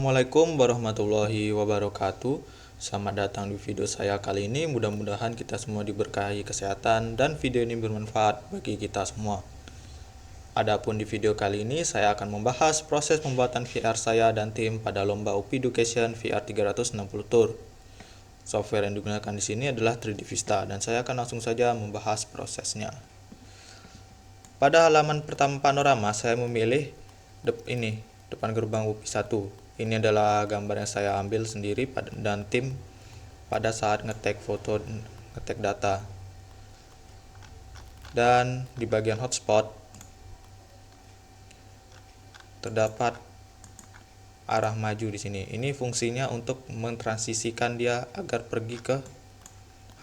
Assalamualaikum warahmatullahi wabarakatuh. Selamat datang di video saya kali ini. Mudah-mudahan kita semua diberkahi kesehatan dan video ini bermanfaat bagi kita semua. Adapun di video kali ini saya akan membahas proses pembuatan VR saya dan tim pada lomba UPI Education VR 360 Tour. Software yang digunakan di sini adalah 3D Vista dan saya akan langsung saja membahas prosesnya. Pada halaman pertama panorama saya memilih depan gerbang UPI 1. Ini adalah gambar yang saya ambil sendiri dan tim pada saat ngetek foto, ngetek data. Dan di bagian hotspot terdapat arah maju di sini. Ini fungsinya untuk mentransisikan dia agar pergi ke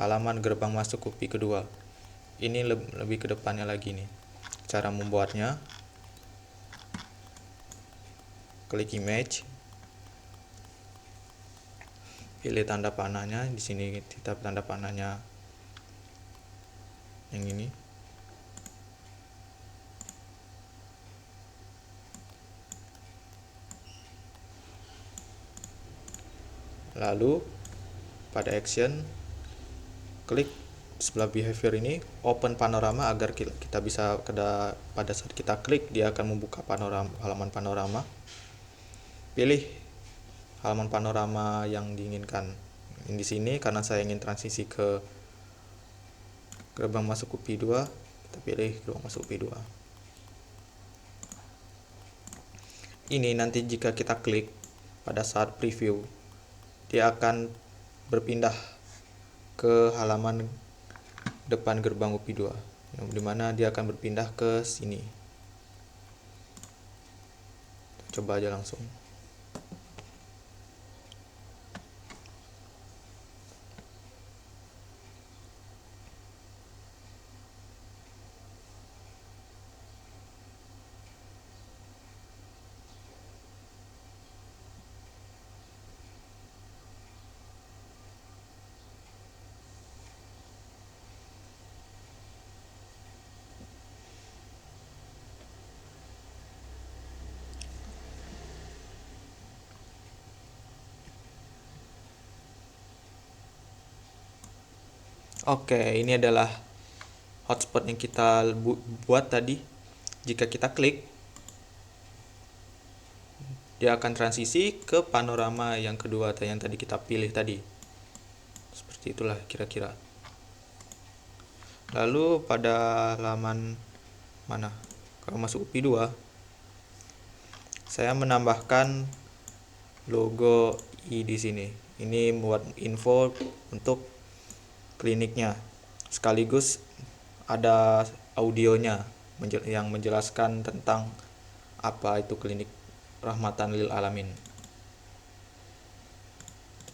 halaman gerbang masuk UPI kedua. Ini lebih ke depannya lagi nih. Cara membuatnya, klik image, pilih tanda panahnya. Di sini kita tanda panahnya yang ini. Lalu pada action, klik sebelah behavior ini, open panorama agar kita bisa pada saat kita klik dia akan membuka halaman panorama. Pilih halaman panorama yang diinginkan. Di sini karena saya ingin transisi ke gerbang masuk UPI 2, kita pilih gerbang masuk UPI 2. Ini nanti jika kita klik pada saat preview, dia akan berpindah ke halaman depan gerbang UPI 2, yang dimana dia akan berpindah ke sini. Coba aja langsung. Oke, ini adalah hotspot yang kita buat tadi. Jika kita klik, dia akan transisi ke panorama yang kedua yang tadi kita pilih tadi. Seperti itulah kira-kira. Lalu pada halaman mana? Kalau masuk UPI 2, saya menambahkan logo I di sini. Ini buat info untuk kliniknya. Sekaligus ada audionya yang menjelaskan tentang apa itu klinik Rahmatan Lil Alamin.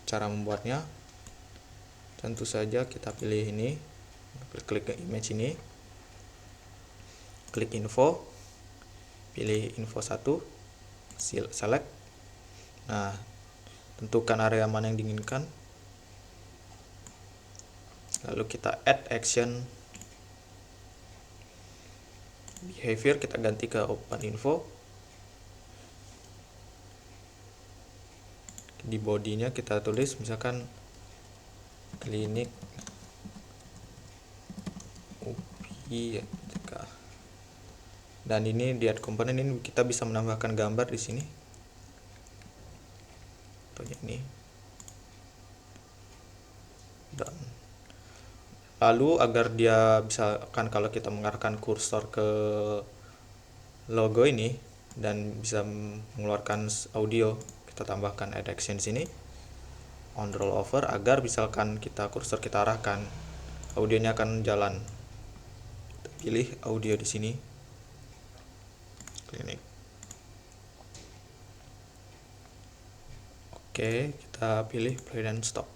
Cara membuatnya, tentu saja kita pilih ini, klik ke image ini, klik info, pilih info 1, select. Nah, tentukan area mana yang diinginkan. Lalu kita add action behavior, kita ganti ke open info. Di bodinya kita tulis misalkan klinik UPI ya. Dan ini di add komponen ini kita bisa menambahkan gambar di sini. Contohnya ini. Dan lalu agar dia bisa kan kalau kita mengarahkan kursor ke logo ini dan bisa mengeluarkan audio, kita tambahkan add action di sini, on roll over, agar misalkan kursor kita arahkan, audionya akan jalan. Kita pilih audio di sini, klinik. Oke, kita pilih play dan stop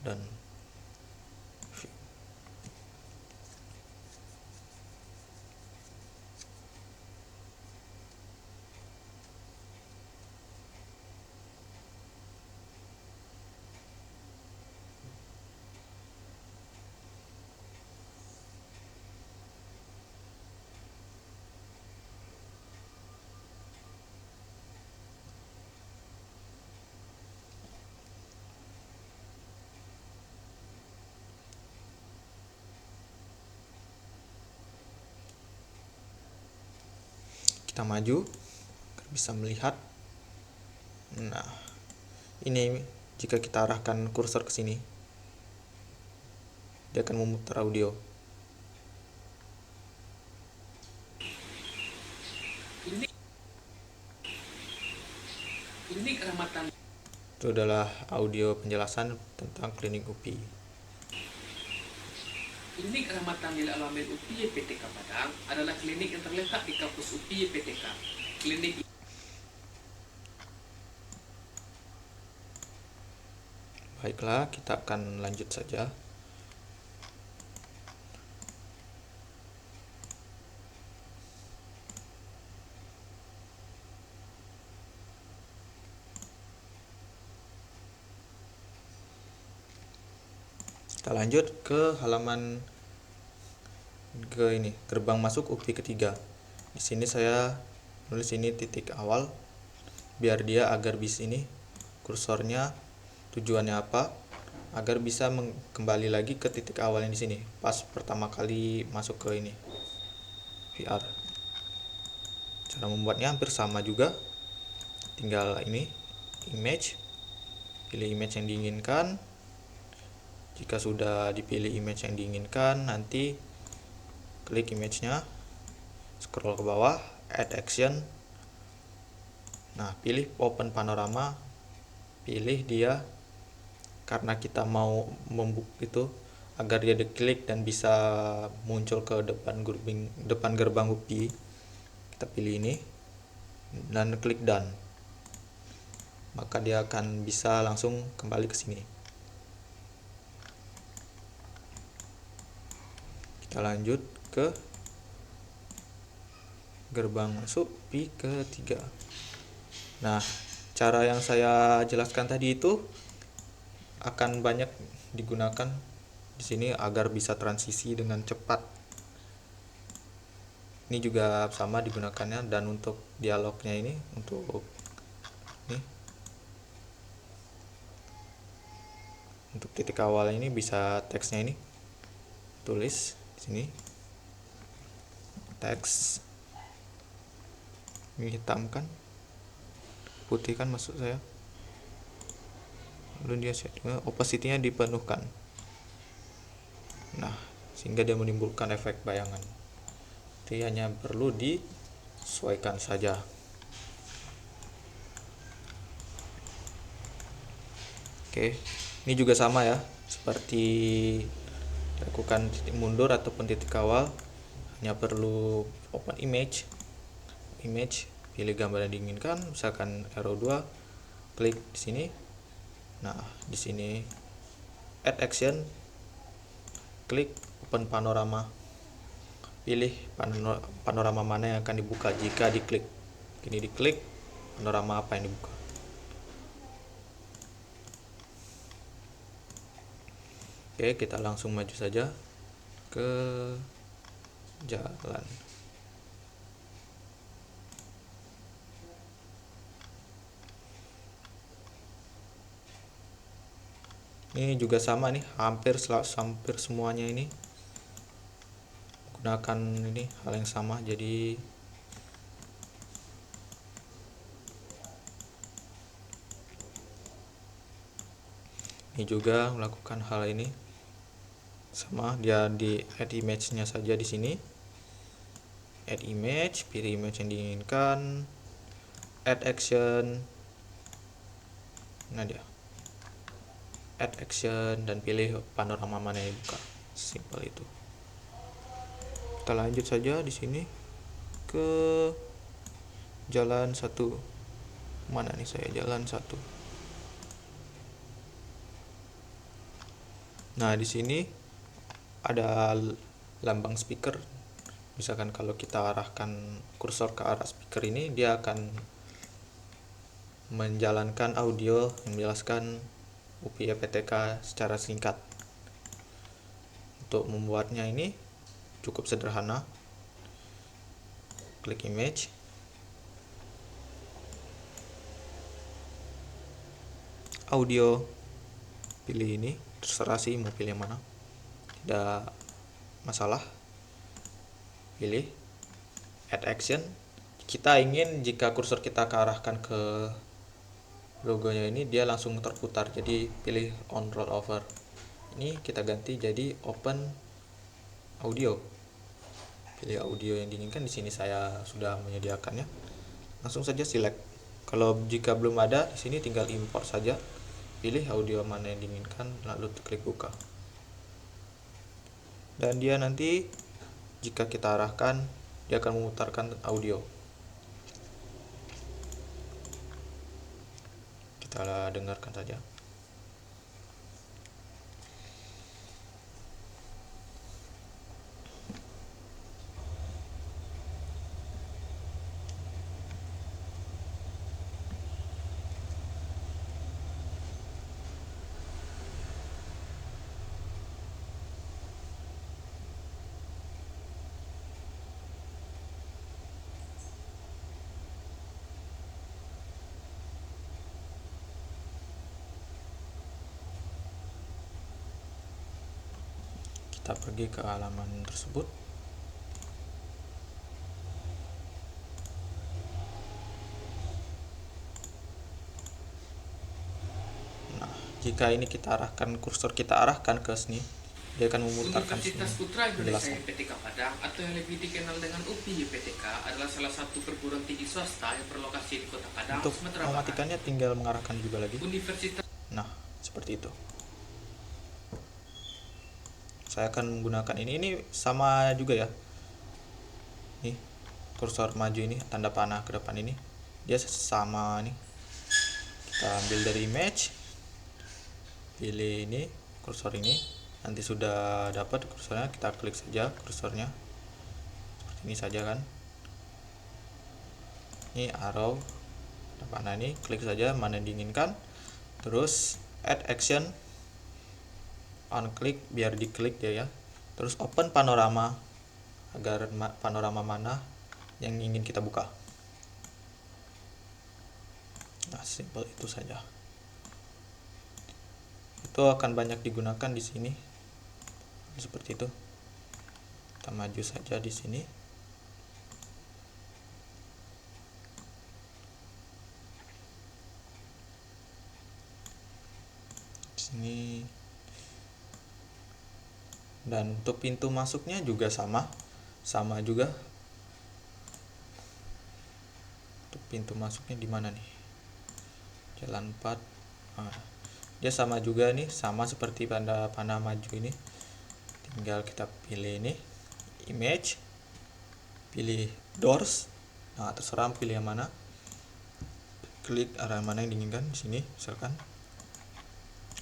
dan kita maju agar bisa melihat. Nah, ini jika kita arahkan kursor ke sini, dia akan memutar audio. Klinik Rahmatan. Itu adalah audio penjelasan tentang klinik UPI. Klinik Rahmatan Lil Alamin UPI PTK Padang adalah klinik yang terletak di kampus UPI PTK. Klinik Baiklah, kita akan lanjut saja. Kita lanjut ke halaman ini, gerbang masuk UPI ketiga. Di sini saya nulis ini titik awal biar dia agar bis ini kursornya tujuannya apa, agar bisa kembali lagi ke titik awal yang di sini pas pertama kali masuk ke ini VR. Cara membuatnya hampir sama juga, tinggal ini image, pilih image yang diinginkan. Jika sudah dipilih image yang diinginkan, nanti klik image-nya, scroll ke bawah, add action. Nah, pilih open panorama, pilih dia karena kita mau membuka itu agar dia diklik dan bisa muncul ke depan gerbang UPI. Kita pilih ini dan klik done. Maka dia akan bisa langsung kembali ke sini. Kita lanjut ke gerbang masuk UPI ketiga. Nah, cara yang saya jelaskan tadi itu akan banyak digunakan di sini agar bisa transisi dengan cepat. Ini juga sama digunakannya, dan untuk dialognya ini untuk titik awal ini bisa teksnya ini tulis di sini teks ini hitam kan, putih kan maksud saya, lalu dia opacity-nya dipenuhkan. Nah, sehingga dia menimbulkan efek bayangan. Jadi hanya perlu disesuaikan saja. Oke, ini juga sama ya, seperti lakukan titik mundur ataupun titik awal, hanya perlu open image, pilih gambar yang diinginkan, misalkan arrow 2, klik di sini. Nah, di sini add action, klik open panorama, pilih panorama mana yang akan dibuka jika diklik. Ini diklik, panorama apa yang dibuka. Oke, kita langsung maju saja ke jalan. Ini juga sama nih, hampir semuanya ini gunakan ini hal yang sama. Jadi ini juga melakukan hal ini sama, dia di add image-nya saja di sini. Add image, pilih image yang diinginkan, add action. Nah, dia add action dan pilih panorama mana yang dibuka. Simpel itu. Kita lanjut saja di sini ke jalan 1. Mana nih saya, jalan 1. Nah, di sini ada lambang speaker. Misalkan kalau kita arahkan kursor ke arah speaker ini, dia akan menjalankan audio yang menjelaskan UPI PTK secara singkat. Untuk membuatnya ini cukup sederhana. Klik image, audio, pilih ini, terserah sih mau pilih yang mana, tidak masalah. Pilih add action. kita ingin jika kursor kita arahkan ke logonya ini dia langsung terputar, jadi pilih on roll over. Ini kita ganti jadi open audio. Pilih audio yang diinginkan, di sini saya sudah menyediakannya. Langsung saja select. Kalau jika belum ada, di sini tinggal import saja. Pilih audio mana yang diinginkan, lalu klik buka. Dan dia nanti jika kita arahkan, dia akan memutarkan audio. Kita dengarkan saja. Kita pergi ke halaman tersebut. Nah, jika ini kita arahkan, kursor kita arahkan ke sini, dia akan memutarkan Universitas sini Putra Indonesia penjelasan. IPTK Padang atau yang lebih dikenal dengan UPI IPTK adalah salah satu perguruan tinggi swasta yang berlokasi di Kota Padang, Untuk Sumatera Barat. mematikannya tinggal mengarahkan juga lagi. Universitas Nah, seperti itu. Saya akan menggunakan ini sama juga ya. Nih, kursor maju ini, tanda panah ke depan ini, dia sama nih. Kita ambil dari image, pilih ini, kursor ini. Nanti sudah dapat kursornya, kita klik saja kursornya. Seperti ini saja kan. Ini arrow, tanda panah ini, klik saja mana yang diinginkan. Terus add action, on klik biar diklik dia ya. Terus open panorama agar panorama mana yang ingin kita buka. Nah, simple itu saja. Itu akan banyak digunakan di sini. Seperti itu. Kita maju saja di sini. Sini. Dan untuk pintu masuknya juga sama juga. Untuk pintu masuknya di mana nih? Jalan 4. Nah, dia sama juga nih, sama seperti pada panah maju ini. Tinggal kita pilih ini, image, pilih doors. Nah, terserah pilih yang mana. Klik arah mana yang diinginkan di sini, misalkan.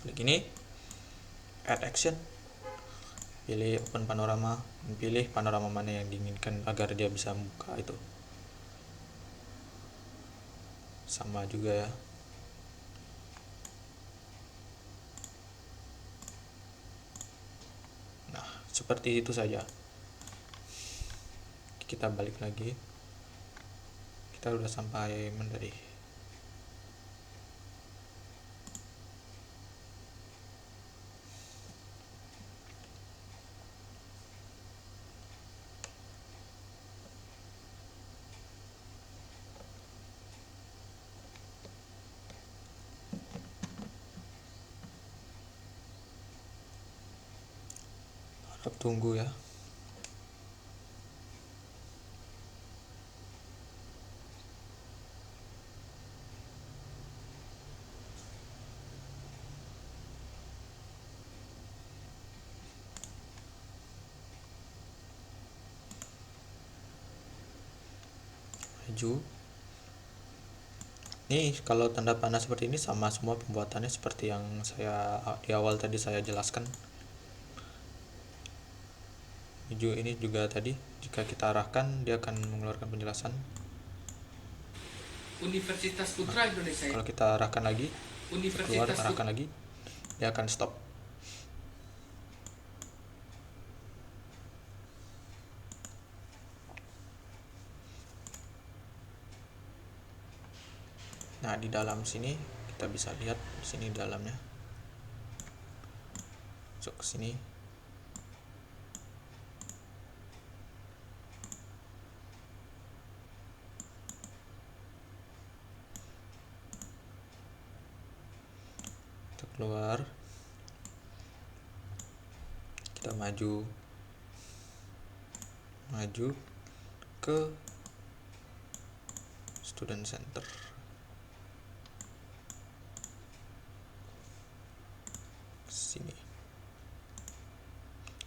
Klik ini, add action. Pilih open panorama, pilih panorama mana yang diinginkan agar dia bisa buka itu. Sama juga ya. Nah, seperti itu saja. Kita balik lagi. Kita udah sampai tadi. Harap tunggu ya. Maju. Nih, kalau tanda panah seperti ini sama semua pembuatannya seperti yang saya di awal tadi saya jelaskan. Hijau ini juga tadi, jika kita arahkan dia akan mengeluarkan penjelasan. Universitas Putra Indonesia. Kalau kita arahkan lagi, keluar, arahkan lagi, dia akan stop. Nah, di dalam sini kita bisa lihat di sini dalamnya. Masuk ke sini. keluar, kita maju ke student center. Sini.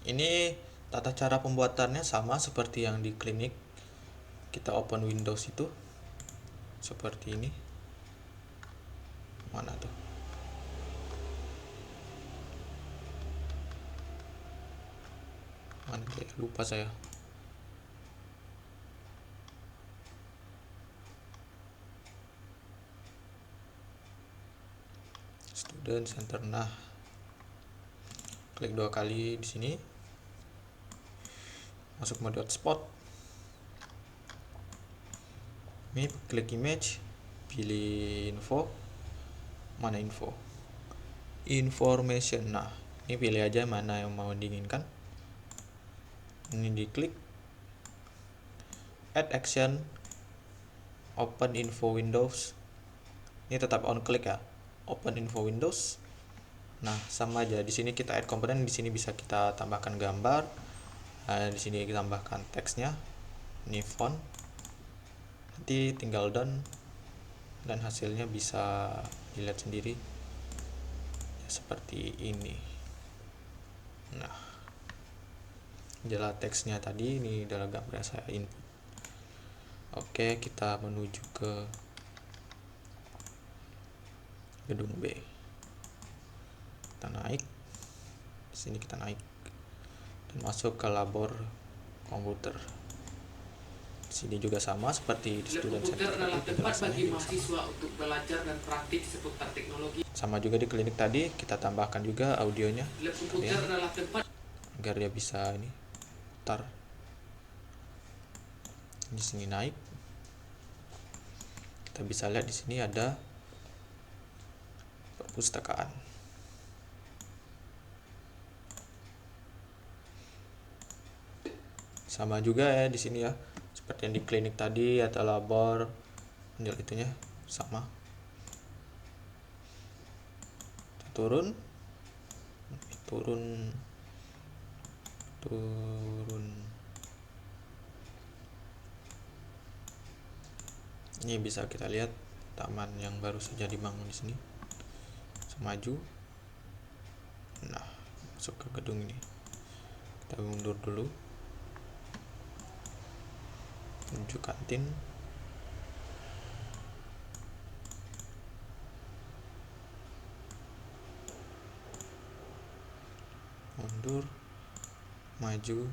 Ini tata cara pembuatannya sama seperti yang di klinik. Kita open Windows itu seperti ini. Mana tuh? Mana dia? Lupa saya. Student center. Nah, klik 2 kali di sini. Masuk mode hotspot. Ini klik image, pilih info. Mana info? Information. Nah, ini pilih aja mana yang mau diinginkan. Ini diklik. Add action. Open info Windows. Ini tetap on klik ya. Open info Windows. Nah, sama aja. Di sini kita add komponen. Di sini bisa kita tambahkan gambar. Nah, di sini kita tambahkan teksnya. Ini font. Nanti tinggal done dan hasilnya bisa dilihat sendiri ya, seperti ini. Nah, adalah teksnya tadi, ini adalah gambar yang saya input. Oke, kita menuju ke gedung B. Kita naik. Di sini kita naik dan masuk ke labor komputer. Di sini juga sama seperti di Lab student komputer center adalah tadi, tempat penjelasannya bagi juga sama. mahasiswa untuk belajar dan praktik seputar teknologi. Sama juga di klinik tadi, kita tambahkan juga audionya Lab komputer adalah tempat agar dia bisa ini putar. Di sini naik. Kita bisa lihat di sini ada perpustakaan. Sama juga ya di sini ya, seperti yang di klinik tadi atau labor, penjelasan itunya sama. Turun. Ini bisa kita lihat taman yang baru saja dibangun di sini. Maju. Nah, masuk ke gedung ini. Kita mundur dulu. Menuju kantin. Mundur. Maju.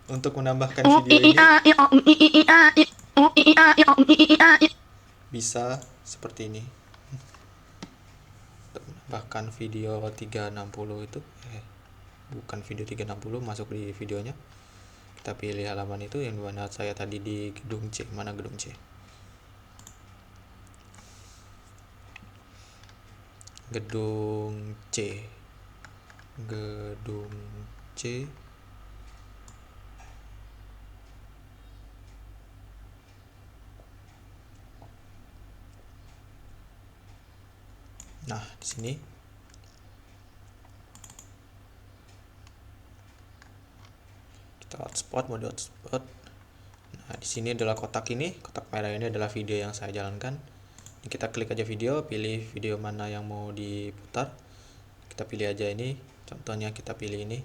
Untuk menambahkan video ini bisa seperti ini. Untuk menambahkan video 360 itu bukan video 360, masuk di videonya. Kita pilih halaman itu yang dimana saya tadi di gedung C. Mana gedung C? Gedung C. Gedung C. Nah, di sini kita hotspot, mode hotspot. Nah, di sini adalah kotak ini, kotak merah ini adalah video yang saya jalankan. Ini kita klik aja video, pilih video mana yang mau diputar. Kita pilih aja ini, contohnya kita pilih ini.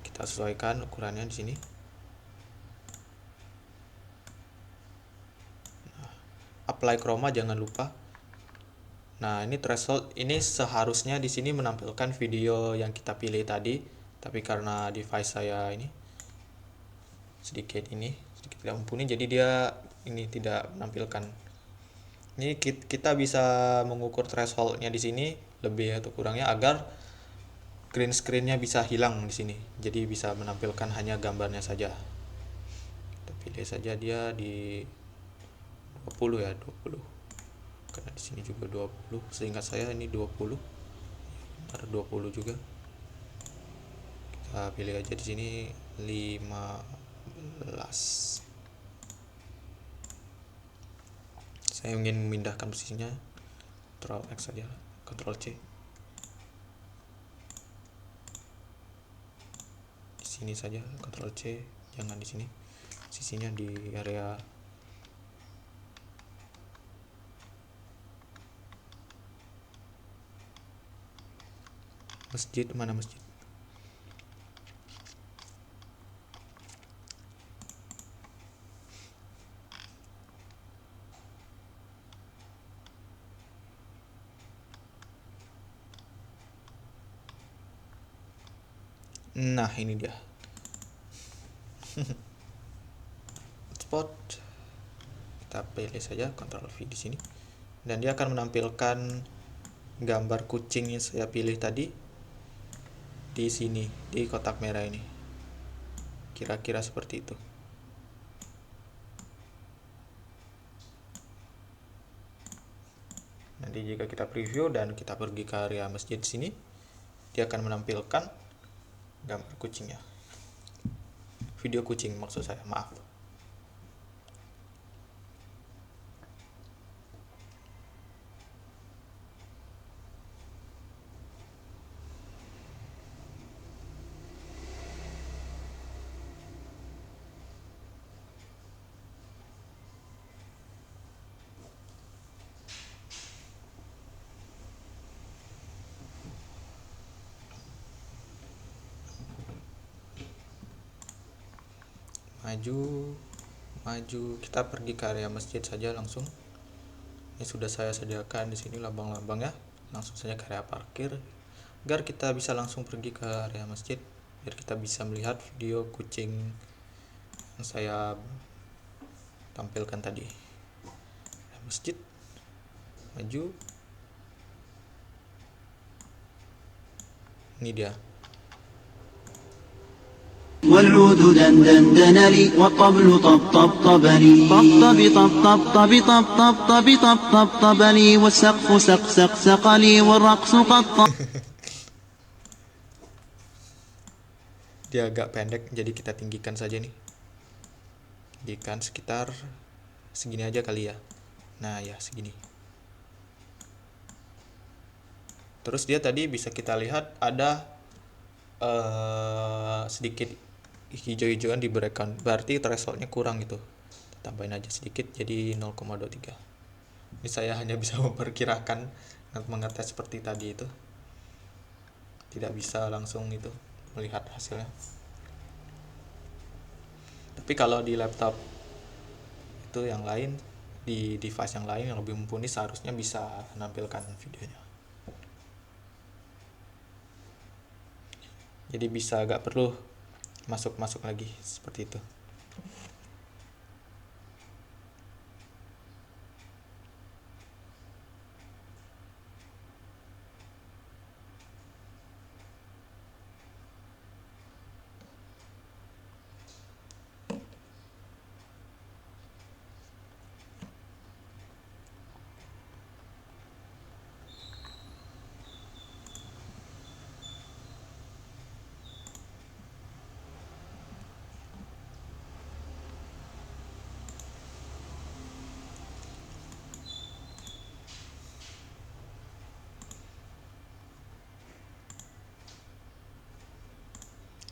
Kita sesuaikan ukurannya di sini. Apply chroma jangan lupa. Nah, ini threshold ini seharusnya di sini menampilkan video yang kita pilih tadi, tapi karena device saya ini sedikit tidak mumpuni, jadi dia ini tidak menampilkan. Ini kita bisa mengukur thresholdnya di sini lebih atau kurangnya agar green screen-nya bisa hilang di sini. Jadi bisa menampilkan hanya gambarnya saja. Kita pilih saja dia di 20 ya, 20. karena di sini juga 20, seingat saya ini 20, ada 20 juga. Kita pilih aja di sini 15. Saya ingin memindahkan posisinya, Ctrl X saja, Ctrl C. Di sini saja Ctrl C, jangan di sini. Sisinya di area masjid. Mana masjid? Nah, ini dia. Spot. Kita pilih saja Ctrl V di sini. Dan dia akan menampilkan gambar kucing yang saya pilih tadi di sini, di kotak merah ini. Kira-kira seperti itu. Nanti jika kita preview dan kita pergi ke area masjid sini, dia akan menampilkan gambar kucingnya. Video kucing maksud saya, maaf. Maju, kita pergi ke area masjid saja langsung. Ini sudah saya sediakan di sini lambang-lambang ya. Langsung saja ke area parkir agar kita bisa langsung pergi ke area masjid, biar kita bisa melihat video kucing yang saya tampilkan tadi. Masjid, maju, ini dia. والعود دندن دنلي والطبل طب طب طبلي طب طب طب طب طب طب طب طب طب طبلي والسقف سق سق سقلي والرقص قد Dia agak pendek, jadi kita tinggikan saja nih. Tinggikan sekitar segini aja kali ya. Nah ya, segini. Terus dia tadi bisa kita lihat ada sedikit hijau-hijauan di background, berarti thresholdnya kurang gitu. Tambahin aja sedikit jadi 0,23. Ini saya hanya bisa memperkirakan, mengetes seperti tadi itu, tidak bisa langsung itu melihat hasilnya. Tapi kalau di laptop itu yang lain, di device yang lain yang lebih mumpuni, seharusnya bisa menampilkan videonya. Jadi bisa agak perlu masuk lagi seperti itu.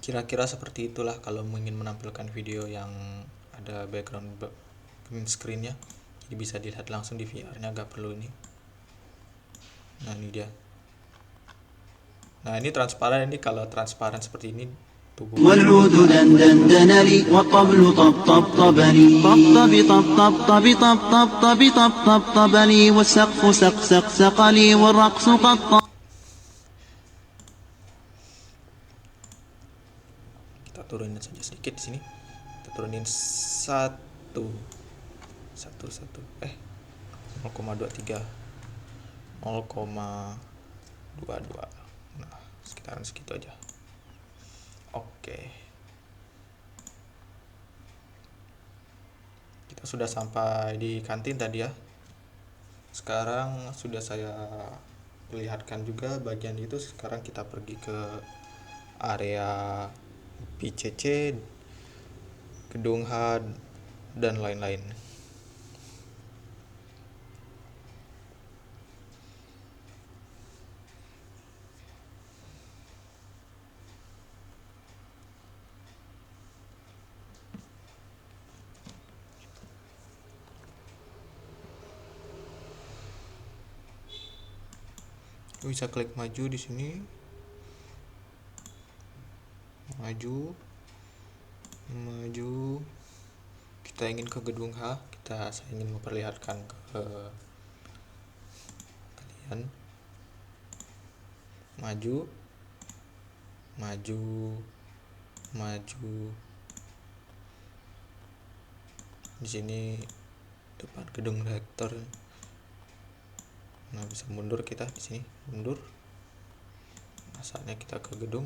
Kira-kira seperti itulah kalau ingin menampilkan video yang ada background green screen-nya. Jadi bisa dilihat langsung di VR-nya, agak perlu ini. Nah ini dia. Nah ini transparan, ini kalau transparan seperti ini tubuh. والعود دندن دنلي والطبل طب طب طبلي طب طب طب طب طب طب طب طب طب طبلي والسقف سق سق سقلي والرقص قد Kita turunin saja sedikit di sini. Kita turunin 0,23, nah sekitaran segitu aja. Oke, kita sudah sampai di kantin tadi ya. Sekarang sudah saya perlihatkan juga bagian itu. Sekarang kita pergi ke area PCC, gedung H, dan lain-lain. Bisa klik maju di sini, maju. Kita ingin ke gedung H, saya ingin memperlihatkan ke kalian. Maju. Di sini depan gedung rektor. Nah, bisa mundur kita di sini, mundur. Nah, saatnya kita ke gedung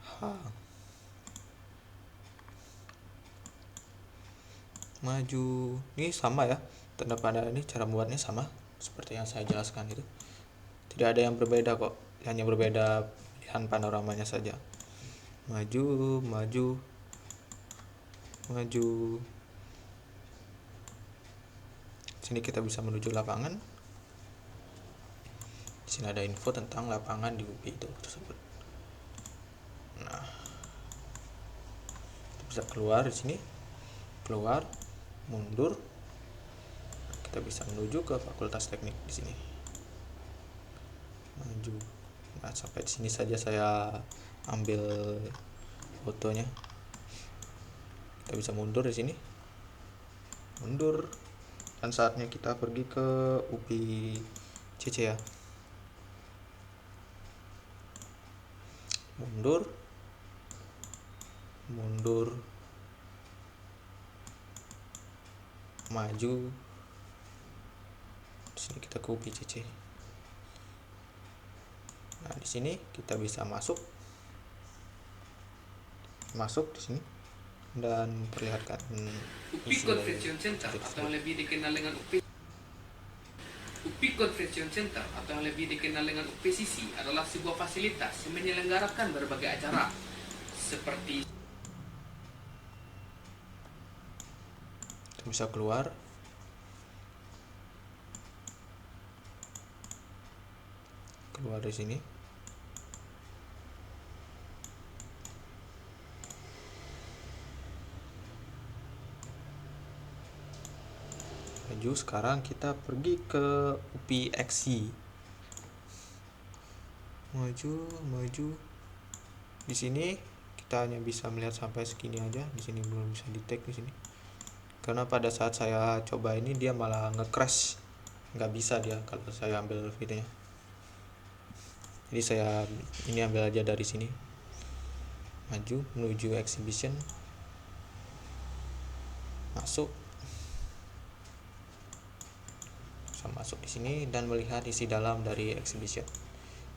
H. Maju. Ini sama ya, tanda panah ini cara buatnya sama seperti yang saya jelaskan itu. Tidak ada yang berbeda kok, hanya berbeda pilihan panoramanya saja. Maju. Sini kita bisa menuju lapangan. Di sini ada info tentang lapangan di UPI itu tersebut. Nah, kita bisa keluar di sini, mundur. Kita bisa menuju ke Fakultas Teknik di sini. Maju. Nah, sampai di sini saja saya ambil fotonya. Kita bisa mundur di sini, mundur. Dan saatnya kita pergi ke UPI CC ya. Mundur. Maju. Di sini kita ke UPI CC. Nah, di sini kita bisa masuk di sini dan perlihatkan UPI Convention Center atau yang lebih dikenal dengan UPI Convention Center atau yang lebih dikenal dengan UPCC adalah sebuah fasilitas yang menyelenggarakan berbagai acara seperti bisa keluar. Dari sini. Maju. Sekarang kita pergi ke UPI XY. Maju. Di sini kita hanya bisa melihat sampai segini aja. Di sini belum bisa di-tag di sini. Karena pada saat saya coba ini dia malah nge-crash. Nggak bisa dia kalau saya ambil videonya. Jadi saya ini ambil aja dari sini. Maju menuju exhibition. Masuk di sini dan melihat isi dalam dari exhibition.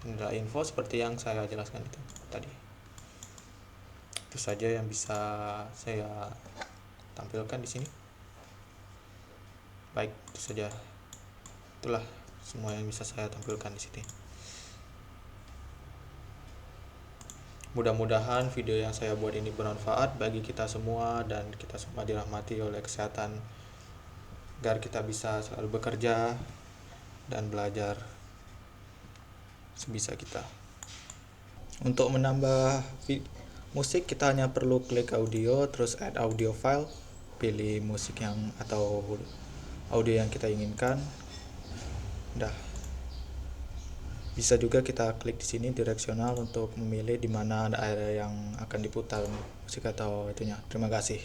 Ini adalah info seperti yang saya jelaskan itu tadi. Itu saja yang bisa saya tampilkan di sini. Baik, itu saja. Itulah semua yang bisa saya tampilkan di sini. Mudah-mudahan video yang saya buat ini bermanfaat bagi kita semua dan kita semua dirahmati oleh kesehatan, agar kita bisa selalu bekerja dan belajar sebisa kita. Untuk menambah musik kita hanya perlu klik audio, terus add audio file, pilih musik yang atau audio yang kita inginkan. Udah. Bisa juga kita klik di sini direksional untuk memilih di mana ada area yang akan diputar musik atau itunya. Terima kasih.